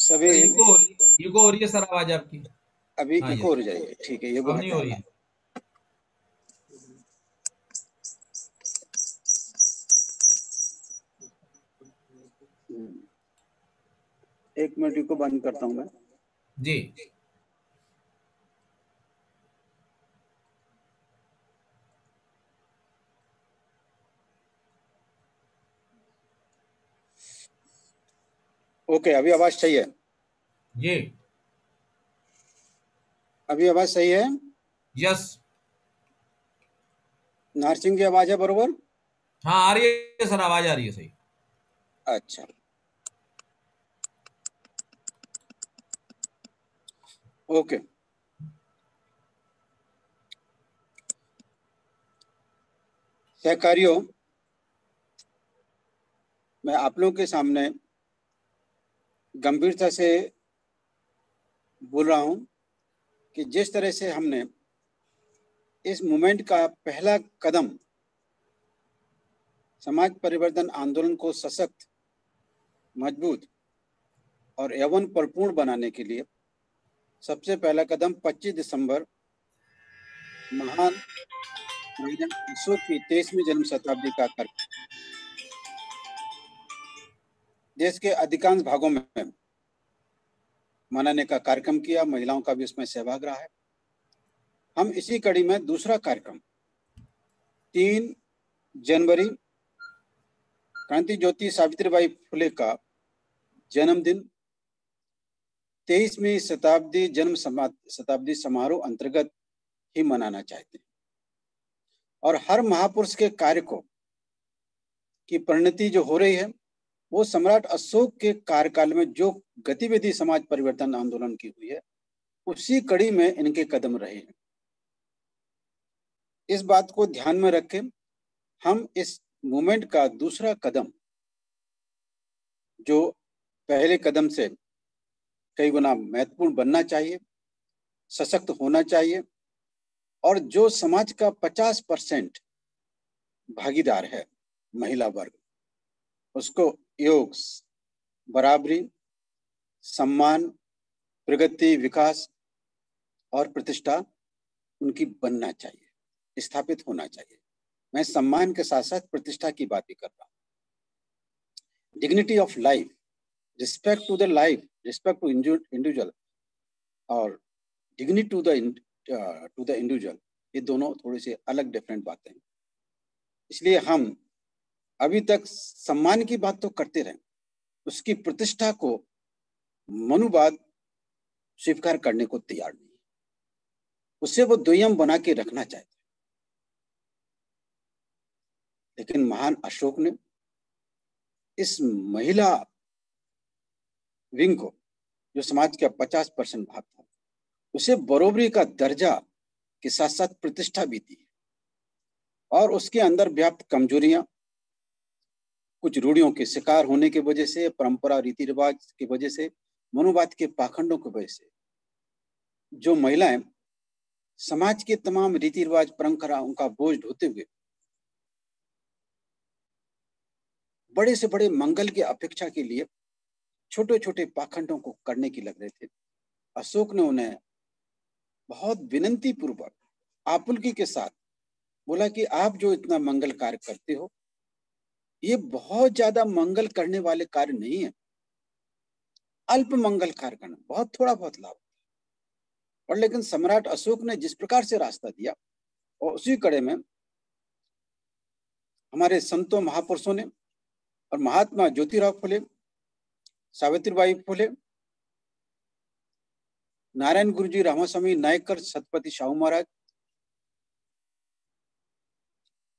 सभी sir eco हो रही है सर आवाज आपकी। अभी हाँ इको यस। हो जाएगी, ठीक है, ये वो अब नहीं हो रही हटाना। है। एक मिनट, इको बंद करता हूँ मैं। जी। ओके, अभी आवाज सही है? जी। अभी आवाज सही है? यस। नारसिंह की आवाज है बरोबर? हाँ आ रही है सर, आवाज आ रही है सही। अच्छा, ओके। सहकारियों, मैं आप लोगों के सामने गंभीरता से बोल रहा हूं कि जिस तरह से हमने इस मूवमेंट का पहला कदम समाज परिवर्तन आंदोलन को सशक्त, मजबूत और यौवनपूर्ण बनाने के लिए सबसे पहला कदम 25 दिसंबर महान राजा अशोक की 23वीं जन्म शताब्दी का कार्यक्रम देश के अधिकांश भागों में मनाने का कार्यक्रम किया। महिलाओं का भी उसमें सहभाग रहा है। हम इसी कड़ी में दूसरा कार्यक्रम 3 जनवरी क्रांति ज्योति सावित्रीबाई फुले का जन्मदिन 23वीं शताब्दी समारोह अंतर्गत ही मनाना चाहते हैं। और हर महापुरुष के कार्य को की परिणति जो हो रही है वो सम्राट अशोक के कार्यकाल में जो गतिविधि समाज परिवर्तन आंदोलन की हुई है उसी कड़ी में इनके कदम रहे हैं। इस बात को ध्यान में रखें हम इस मूवमेंट का दूसरा कदम, जो पहले कदम से कई गुना महत्वपूर्ण बनना चाहिए, सशक्त होना चाहिए और जो समाज का 50% भागीदार है महिला वर्ग, उसको योग, बराबरी, सम्मान, प्रगति, विकास और प्रतिष्ठा उनकी बनना चाहिए, स्थापित होना चाहिए। मैं सम्मान के साथ साथ प्रतिष्ठा की बात भी कर रहा हूँ। Dignity of life, respect to the life, respect to individual और डिग्निटी टू द इंडिविजुअल, ये दोनों थोड़ी सी अलग डिफरेंट बातें हैं। इसलिए हम अभी तक सम्मान की बात तो करते रहे, उसकी प्रतिष्ठा को मनुवाद स्वीकार करने को तैयार नहीं, उसे वो दुय्यम बना के रखना चाहते। लेकिन महान अशोक ने इस महिला विंग को, जो समाज का 50% भाग था, उसे बरोबरी का दर्जा के साथ साथ प्रतिष्ठा भी दी और उसके अंदर व्याप्त कमजोरियां, कुछ रूढ़ियों के शिकार होने की वजह से, परंपरा रीति रिवाज की वजह से, मनुवाद के पाखंडों की वजह से जो महिलाएं समाज के तमाम रीति रिवाज परंपराओं का बोझ ढोते हुए बड़े से बड़े मंगल की अपेक्षा के लिए छोटे छोटे पाखंडों को करने की लग रहे थे, अशोक ने उन्हें बहुत विनती पूर्वक आपुलकी के साथ बोला कि आप जो इतना मंगल कार्य करते हो ये बहुत ज्यादा मंगल करने वाले कार्य नहीं है, अल्प मंगल कार्य करना, बहुत थोड़ा बहुत लाभ। और लेकिन सम्राट अशोक ने जिस प्रकार से रास्ता दिया और उसी कड़े में हमारे संतों महापुरुषों ने और महात्मा ज्योतिराव फुले, सावित्रीबाई फुले, नारायण गुरुजी, Ramaswamy Naikar, Satpathy Shahu Maharaj,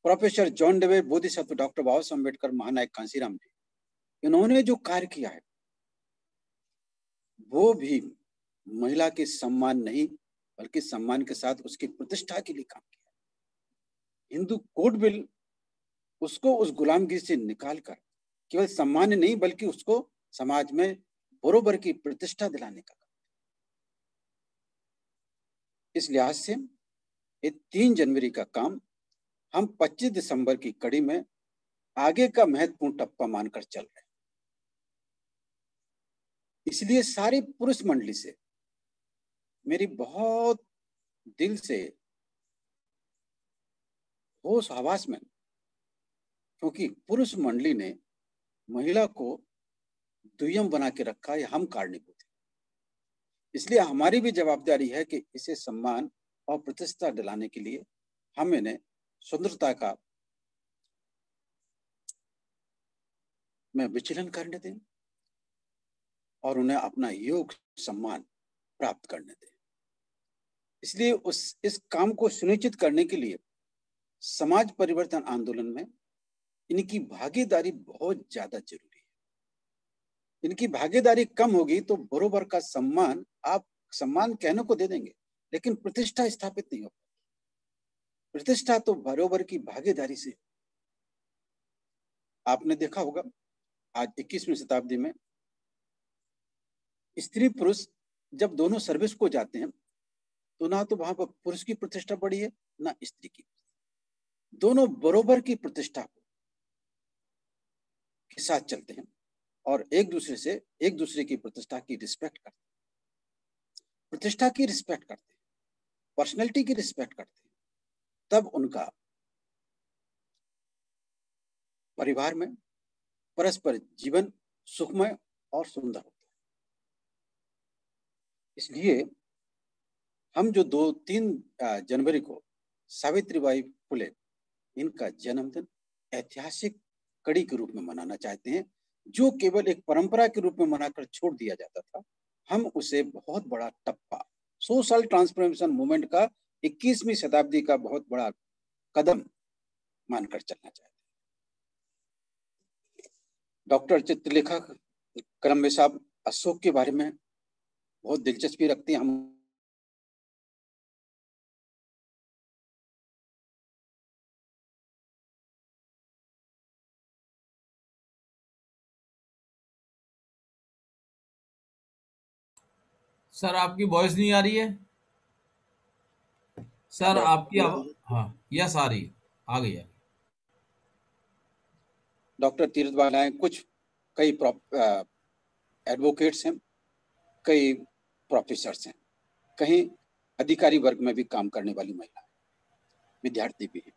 professor John डेवे, Bodhisattva doctor बाबा साहब अम्बेडकर, महानायक कांसीराम जी, इन्होंने जो कार्य किया है वो भी महिला के सम्मान नहीं बल्कि सम्मान के साथ उसकी प्रतिष्ठा के लिए काम किया। हिंदू कोड बिल उसको उस गुलामगिरी से निकालकर केवल सम्मान नहीं बल्कि उसको समाज में बरोबर की प्रतिष्ठा दिलाने का। इस लिहाज से ये 3 जनवरी का काम हम 25 दिसंबर की कड़ी में आगे का महत्वपूर्ण टप्पा मानकर चल रहे हैं। इसलिए सारी पुरुष मंडली से मेरी बहुत दिल से होश हवास में, क्योंकि पुरुष मंडली ने महिला को दुय्यम बना के रखा, ये हम कारणीभूत हैं। इसलिए हमारी भी जवाबदारी है कि इसे सम्मान और प्रतिष्ठा दिलाने के लिए हम इन्हें स्वतंत्रता का में विचलन करने दें और उन्हें अपना योग सम्मान प्राप्त करने दें। इसलिए इस काम को सुनिश्चित करने के लिए समाज परिवर्तन आंदोलन में इनकी भागीदारी बहुत ज्यादा जरूरी है। इनकी भागीदारी कम होगी तो बरोबर का सम्मान आप सम्मान कहने को दे देंगे, लेकिन प्रतिष्ठा स्थापित नहीं होगी। प्रतिष्ठा तो बरोबर की भागीदारी से। आपने देखा होगा आज 21वीं शताब्दी में स्त्री पुरुष जब दोनों सर्विस को जाते हैं तो ना तो वहां पर पुरुष की प्रतिष्ठा बढ़ी है ना स्त्री की। दोनों बरोबर की प्रतिष्ठा के साथ चलते हैं और एक दूसरे की प्रतिष्ठा की रिस्पेक्ट करते हैं, प्रतिष्ठा की रिस्पेक्ट करते हैं, पर्सनैलिटी की रिस्पेक्ट करते हैं। तब उनका परिवार में परस्पर जीवन सुखमय और सुंदर होता है। इसलिए हम जो 2-3 जनवरी को सावित्रीबाई फुले इनका जन्मदिन ऐतिहासिक कड़ी के रूप में मनाना चाहते हैं, जो केवल एक परंपरा के रूप में मनाकर छोड़ दिया जाता था, हम उसे बहुत बड़ा टप्पा सोशल ट्रांसफॉर्मेशन मूवमेंट का 21वीं शताब्दी का बहुत बड़ा कदम मानकर चलना चाहते हैं। डॉक्टर चित्रलेखक करमबे साहब अशोक के बारे में बहुत दिलचस्पी रखते हैं। हम सर आपकी वॉइस नहीं आ रही है सर, आपकी हाँ यस आ रही है, आ गई है। डॉक्टर तीरथ बालाएं कई एडवोकेट्स हैं, कई प्रोफेसर्स हैं, कहीं अधिकारी वर्ग में भी काम करने वाली महिला, विद्यार्थी भी है।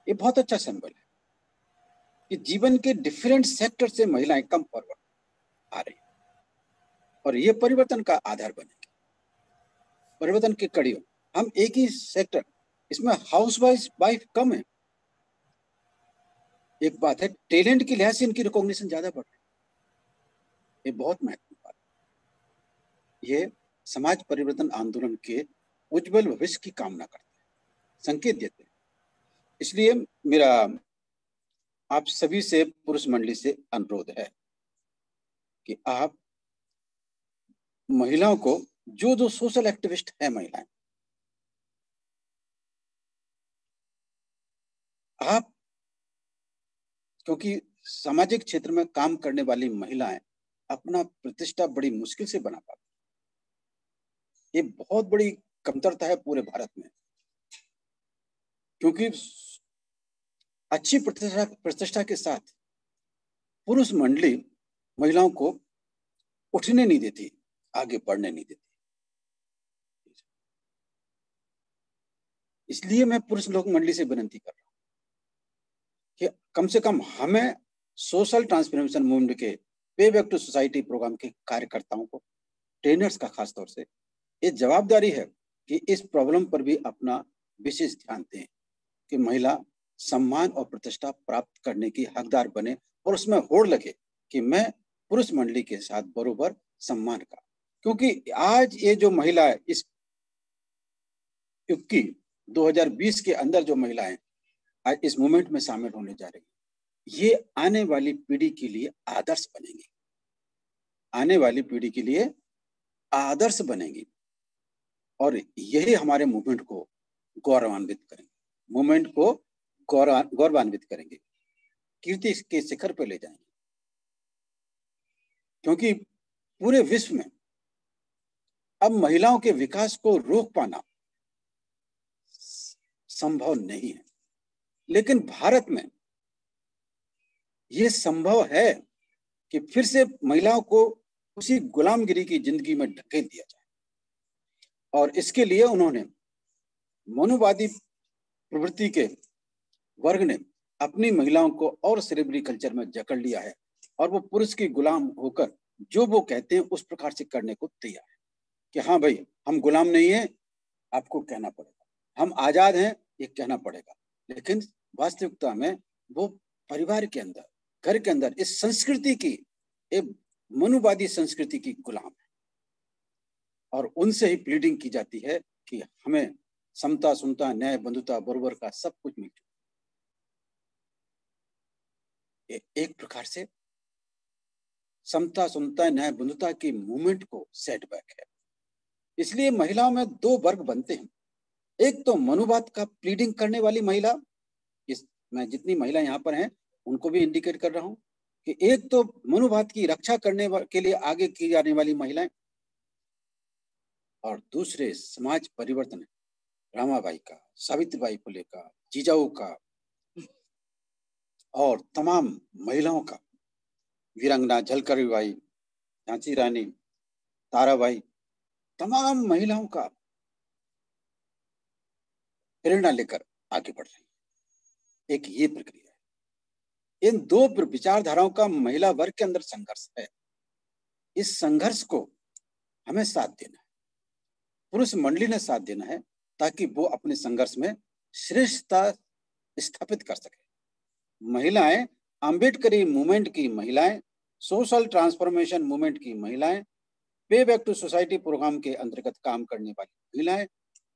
ये बहुत अच्छा सिंबल है कि जीवन के डिफरेंट सेक्टर से महिलाएं कम फॉरवर्ड आ रही और ये परिवर्तन का आधार बनेगी, परिवर्तन की कड़ी हो। हम एक ही सेक्टर, इसमें हाउस वाइफ कम है। एक बात है, टैलेंट की लिहाज से इनकी रिकॉग्निशन ज्यादा बढ़ रही है। ये बहुत महत्वपूर्ण बात है। ये समाज परिवर्तन आंदोलन के उज्जवल भविष्य की कामना करते हैं, संकेत देते हैं। इसलिए मेरा आप सभी से पुरुष मंडली से अनुरोध है कि आप महिलाओं को, जो सोशल एक्टिविस्ट है महिलाएं, आप क्योंकि सामाजिक क्षेत्र में काम करने वाली महिलाएं अपना प्रतिष्ठा बड़ी मुश्किल से बना पाती, ये बहुत बड़ी कमतरता है पूरे भारत में, क्योंकि अच्छी प्रतिष्ठा के साथ पुरुष मंडली महिलाओं को उठने नहीं देती, आगे बढ़ने नहीं देती। इसलिए मैं पुरुष लोक मंडली से विनती कर रहा हूं कि कम से कम हमें सोशल ट्रांसफॉर्मेशन मूवमेंट के पे बैक टू सोसाइटी प्रोग्राम के कार्यकर्ताओं को, ट्रेनर्स का खास तौर से ये जवाबदारी है कि इस प्रॉब्लम पर भी अपना विशेष ध्यान दें कि महिला सम्मान और प्रतिष्ठा प्राप्त करने की हकदार बने और उसमें होड़ लगे कि मैं पुरुष मंडली के साथ बरोबर सम्मान का। क्योंकि आज ये जो महिला है, इस युग की 2020 के अंदर जो महिलाएं आज इस मूवमेंट में शामिल होने जा रही है, ये आने वाली पीढ़ी के लिए आदर्श बनेंगी, आने वाली पीढ़ी के लिए आदर्श बनेंगी और यही हमारे मूवमेंट को गौरवान्वित करेंगे, मूवमेंट को गौरवान्वित करेंगे, कीर्ति के शिखर पर ले जाएंगे। क्योंकि पूरे विश्व में अब महिलाओं के विकास को रोक पाना संभव नहीं है, लेकिन भारत में यह संभव है कि फिर से महिलाओं को उसी गुलामगिरी की जिंदगी में ढकेल दिया जाए। और इसके लिए उन्होंने मनुवादी प्रवृत्ति के वर्ग ने अपनी महिलाओं को और सेलिब्रिटी कल्चर में जकड़ लिया है और वो पुरुष की गुलाम होकर जो वो कहते हैं उस प्रकार से करने को तैयार है कि हाँ भाई हम गुलाम नहीं है, आपको कहना पड़ेगा, हम आजाद हैं, ये कहना पड़ेगा। लेकिन वास्तविकता में वो परिवार के अंदर, घर के अंदर इस संस्कृति की, एक मनुवादी संस्कृति की गुलाम है और उनसे ही प्लीडिंग की जाती है कि हमें समता, सुनता, न्याय, बंधुता, बरोबर का सब कुछ मिल चुका। एक प्रकार से समता, सुनता, न्याय, बंधुता की मूवमेंट को सेटबैक है। इसलिए महिलाओं में दो वर्ग बनते हैं। एक तो मनुवाद का प्लीडिंग करने वाली महिला, मैं जितनी महिला यहाँ पर हैं उनको भी इंडिकेट कर रहा हूँ कि एक तो मनुवाद की रक्षा करने के लिए आगे की जाने वाली महिलाएं, और दूसरे समाज परिवर्तन, रामाबाई का, सावित्रीबाई फुले का, जिजाऊ का और तमाम महिलाओं का, वीरांगना झलकरी बाई, झांसी रानी, ताराबाई, तमाम महिलाओं का प्रेरणा लेकर आगे बढ़ रही है। एक ये प्रक्रिया है। इन दो विचारधाराओं का महिला वर्ग के अंदर संघर्ष है। इस संघर्ष को हमें साथ देना है, पुरुष मंडली ने साथ देना है ताकि वो अपने संघर्ष में श्रेष्ठता स्थापित कर सके। महिलाएं, अम्बेडकरी मूवमेंट की महिलाएं, सोशल ट्रांसफॉर्मेशन मूवमेंट की महिलाएं, पे बैक टू सोसाइटी प्रोग्राम के अंतर्गत काम करने वाली महिलाएं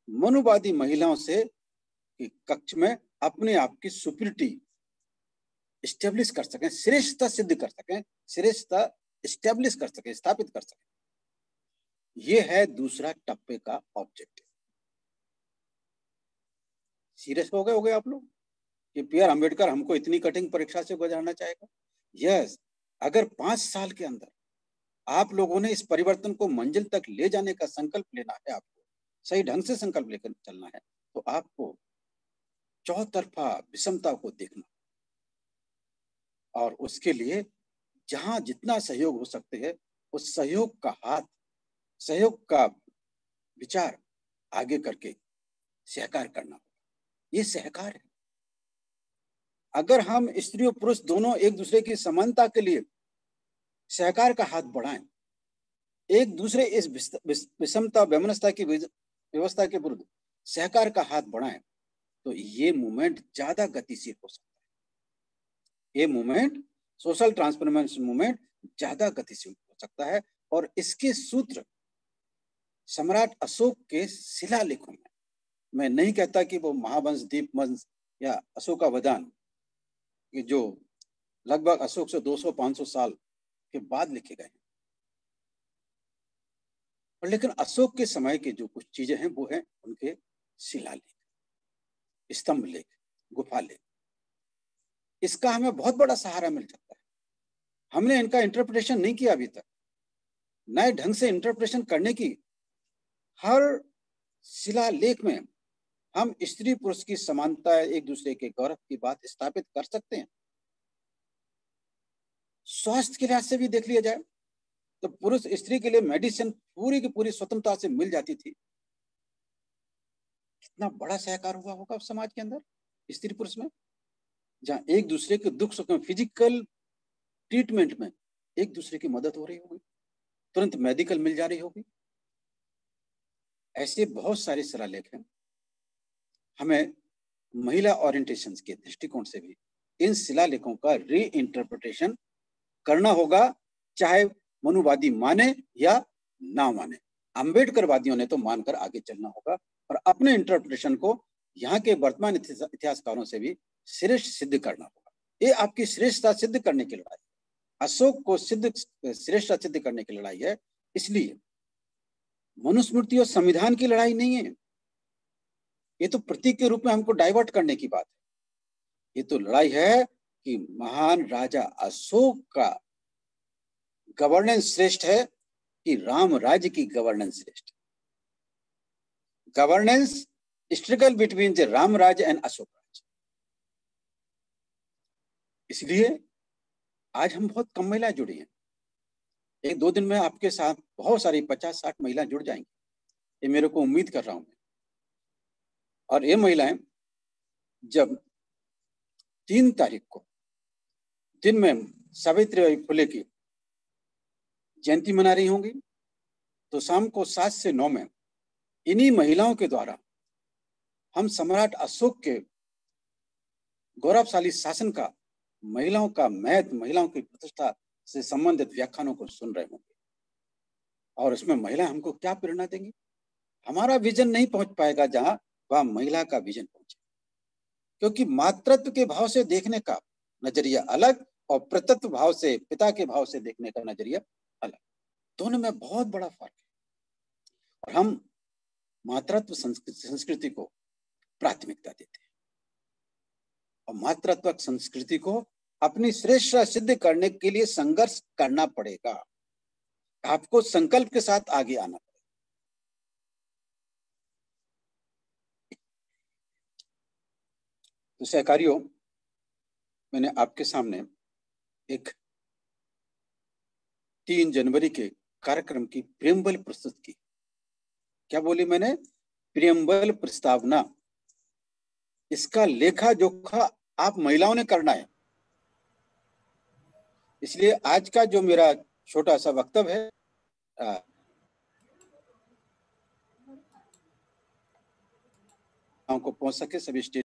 मनुवादी महिलाओं से कक्ष में अपने आप की सुपीरियरिटी स्टेब्लिश कर सकें, श्रेष्ठता सिद्ध कर सकें, श्रेष्ठता स्टेब्लिश कर सकें, स्थापित कर सकें। ये है दूसरा टप्पे का ऑब्जेक्टिव। सीरियस हो गए आप लोग कि पी आर अम्बेडकर हमको इतनी कठिन परीक्षा से गुजारना चाहेगा? यस, अगर 5 साल के अंदर आप लोगों ने इस परिवर्तन को मंजिल तक ले जाने का संकल्प लेना है, आपको सही ढंग से संकल्प लेकर चलना है, तो आपको चौतरफा विषमता को देखना और उसके लिए जहां जितना सहयोग हो सकते हैं उस सहयोग का हाथ, सहयोग का विचार आगे करके सहकार करना होगा। ये सहकार है। अगर हम स्त्री और पुरुष दोनों एक दूसरे की समानता के लिए सहकार का हाथ बढ़ाएं, एक दूसरे इस विषमता, वैमनस्यता की व्यवस्था के विरुद्ध सहकार का हाथ बढ़ाएं, तो ये मूवमेंट ज्यादा गतिशील हो सकता है। ये मूवमेंट, सोशल ट्रांसफॉर्मेशन मूवमेंट, ज्यादा गतिशील हो सकता है। और इसके सूत्र सम्राट अशोक के शिलालेखों में, मैं नहीं कहता कि वो महावंश, दीपवंश या अशोकावदान, ये जो लगभग अशोक से 200-500 साल के बाद लिखे गए हैं, और लेकिन अशोक के समय के जो कुछ चीजें हैं वो हैं उनके शिलालेख, स्तंभ लेख, गुफा लेख। इसका हमें बहुत बड़ा सहारा मिल सकता है। हमने इनका इंटरप्रिटेशन नहीं किया अभी तक। नए ढंग से इंटरप्रिटेशन करने की, हर शिलालेख में हम स्त्री पुरुष की समानता, एक दूसरे के गौरव की बात स्थापित कर सकते हैं। स्वास्थ्य के लिहाज से भी देख लिया जाए तो पुरुष स्त्री के लिए मेडिसिन पूरी की पूरी स्वतंत्रता से मिल जाती थी। कितना बड़ा सहकार हुआ होगा समाज के अंदर स्त्री पुरुष में, जहां एक दूसरे के दुख सुख में, फिजिकल ट्रीटमेंट में एक दूसरे की मदद हो रही होगी, तुरंत मेडिकल मिल जा रही होगी। ऐसे बहुत सारे शिलालेख हैं। हमें महिला ओरिएंटेशन के दृष्टिकोण से भी इन शिलालेखों का री इंटरप्रिटेशन करना होगा, चाहे मनुवादी माने या ना माने। अम्बेडकरवादियों ने तो मानकर आगे चलना होगा और अपने इंटरप्रिटेशन को यहाँ के वर्तमान इतिहासकारों से भी श्रेष्ठ सिद्ध करना होगा। ये आपकी श्रेष्ठता सिद्ध करने की लड़ाई, अशोक को श्रेष्ठता सिद्ध करने की लड़ाई है। इसलिए मनुस्मृति और संविधान की लड़ाई नहीं है। ये तो प्रतीक के रूप में हमको डाइवर्ट करने की बात है। ये तो लड़ाई है कि महान राजा अशोक का गवर्नेंस श्रेष्ठ है कि राम राज्य की गवर्नेंस श्रेष्ठ। Governance struggle between the Ram राज्य एंड अशोक राज्य। इसलिए आज हम बहुत कम महिलाएं जुड़ी हैं। एक दो दिन में आपके साथ बहुत सारी 50-60 महिला जुड़ जाएंगी, ये मेरे को उम्मीद कर रहा हूं। और ये महिलाएं जब 3 तारीख को दिन में सावित्रीबाई फुले की जयंती मना रही होंगी, तो शाम को 7 से 9 में इन्हीं महिलाओं के द्वारा हम सम्राट अशोक के गौरवशाली शासन का, महिलाओं का महत्व, महिलाओं की प्रतिष्ठा से संबंधित व्याख्यानों को सुन रहे होंगे। और उसमें महिला हमको क्या प्रेरणा देंगी? हमारा विजन नहीं पहुंच पाएगा जहां वह महिला का विजन पहुंचे, क्योंकि मातृत्व के भाव से देखने का नजरिया अलग और प्रतत्व भाव से, पिता के भाव से देखने का नजरिया अलग, दोनों में बहुत बड़ा फर्क है। और हम मातृत्व संस्कृति को प्राथमिकता देते हैं और मातृत्व संस्कृति को अपनी श्रेष्ठता सिद्ध करने के लिए संघर्ष करना पड़ेगा। आपको संकल्प के साथ आगे आना पड़ेगा। तो सहकारियों, मैंने आपके सामने एक 3 जनवरी के कार्यक्रम की प्रेमबल प्रस्तुत की। क्या बोली मैंने? प्रेमबल प्रस्तावना। इसका लेखा जोखा आप महिलाओं ने करना है। इसलिए आज का जो मेरा छोटा सा वक्तव्य है को पहुंच सके सभी स्टेट